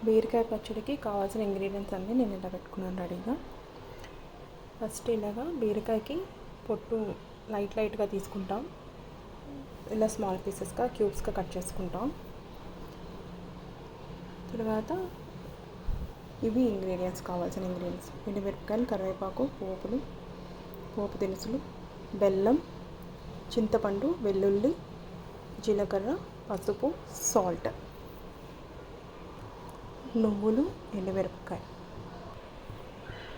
బీరకాయ పచ్చడికి కావాల్సిన ఇంగ్రీడియంట్స్ అన్నీ నేను ఇలా పెట్టుకున్నాను రెడీగా. ఫస్ట్ ఇలాగా బీరకాయకి పొట్టు లైట్గా తీసుకుంటాం. ఇలా స్మాల్ పీసెస్గా క్యూబ్స్గా కట్ చేసుకుంటాం. తర్వాత ఇవి ఇంగ్రీడియంట్స్, కావాల్సిన ఇంగ్రీడియంట్స్: ఎండుమిరపకాయలు, కరివేపాకు, పోపు దినుసులు, బెల్లం, చింతపండు, వెల్లుల్లి, జీలకర్ర, పసుపు, సాల్ట్, నువ్వులు, ఎండుమిరపకాయ.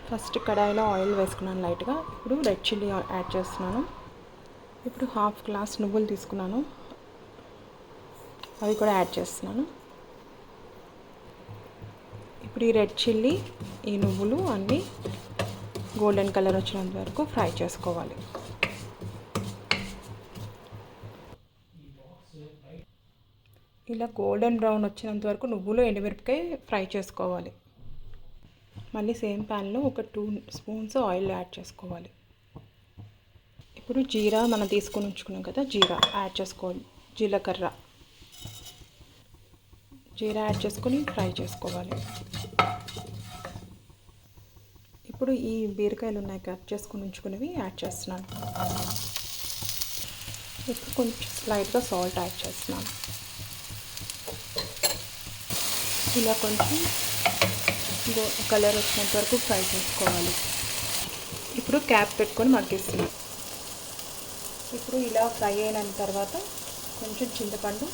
ఫస్ట్ కడాయిలో ఆయిల్ వేసుకున్నాను లైట్గా. ఇప్పుడు రెడ్ చిల్లీ యాడ్ చేస్తున్నాను. ఇప్పుడు హాఫ్ గ్లాస్ నువ్వులు తీసుకున్నాను, అవి కూడా యాడ్ చేస్తున్నాను. ఇప్పుడు ఈ రెడ్ చిల్లీ, ఈ నువ్వులు అన్నీ గోల్డెన్ కలర్ వచ్చినంత వరకు ఫ్రై చేసుకోవాలి. ఇలా గోల్డెన్ బ్రౌన్ వచ్చినంత వరకు నువ్వులు, ఎండుమిరపకాయ ఫ్రై చేసుకోవాలి. మళ్ళీ సేమ్ ప్యాన్లో ఒక 2 స్పూన్స్ ఆయిల్ యాడ్ చేసుకోవాలి. ఇప్పుడు జీరా మనం తీసుకొని ఉంచుకున్నాం కదా, జీరా యాడ్ చేసుకోవాలి. జీలకర్ర, జీరా యాడ్ చేసుకొని ఫ్రై చేసుకోవాలి. ఇప్పుడు ఈ బీరకాయలు ఉన్నాయి కట్ చేసుకొని ఉంచుకునేవి యాడ్ చేస్తున్నాను. ఇప్పుడు కొంచెం లైట్గా సాల్ట్ యాడ్ చేస్తున్నాను. ఇలా కొంచెం కలర్ వచ్చినంత వరకు ఫ్రై చేసుకోవాలి. ఇప్పుడు క్యాప్ పెట్టుకొని మగ్గిస్తున్నాను. ఇప్పుడు ఇలా ఫ్రై అయిన తర్వాత కొంచెం చింతపండు,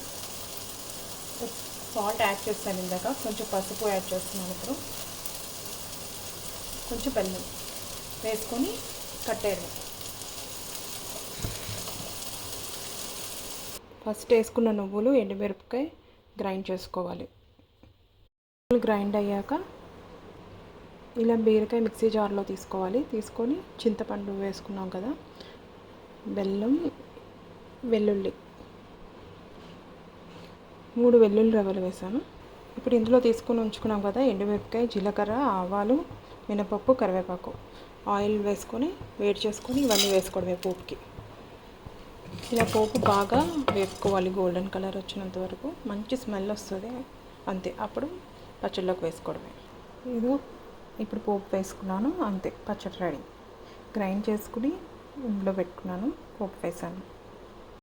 సాల్ట్ యాడ్ చేస్తాను ఇందాక, కొంచెం పసుపు యాడ్ చేస్తున్నాను. ఇప్పుడు కొంచెం బెల్లం వేసుకొని కట్టేయడం. ఫస్ట్ వేసుకున్న నువ్వులు, ఎండుమిరపకాయ గ్రైండ్ చేసుకోవాలి. గ్రైండ్ అయ్యాక ఇలా బీరకాయ మిక్సీ జార్లో తీసుకోవాలి. తీసుకొని చింతపండు వేసుకున్నాం కదా, బెల్లం, వెల్లుల్లి, 3 వెల్లుల్లి రవ్వలు వేసాను. ఇప్పుడు ఇందులో తీసుకొని ఉంచుకున్నాం కదా ఎండుమిరపకాయ, జీలకర్ర, ఆవాలు, మినపప్పు, కరివేపాకు, ఆయిల్ వేసుకొని వేడి చేసుకొని ఇవన్నీ వేసుకోవడమే పోపుకి. ఇలా పోపు బాగా వేపుకోవాలి, గోల్డెన్ కలర్ వచ్చినంత వరకు. మంచి స్మెల్ వస్తుంది అంతే, అప్పుడు పచ్చడిలోకి వేసుకోవడమే. ఇదో ఇప్పుడు పోపు వేసుకున్నాను అంతే, పచ్చడి రెడీ. గ్రైండ్ చేసుకుని ఇందులో పెట్టుకున్నాను, పోపు వేసాను.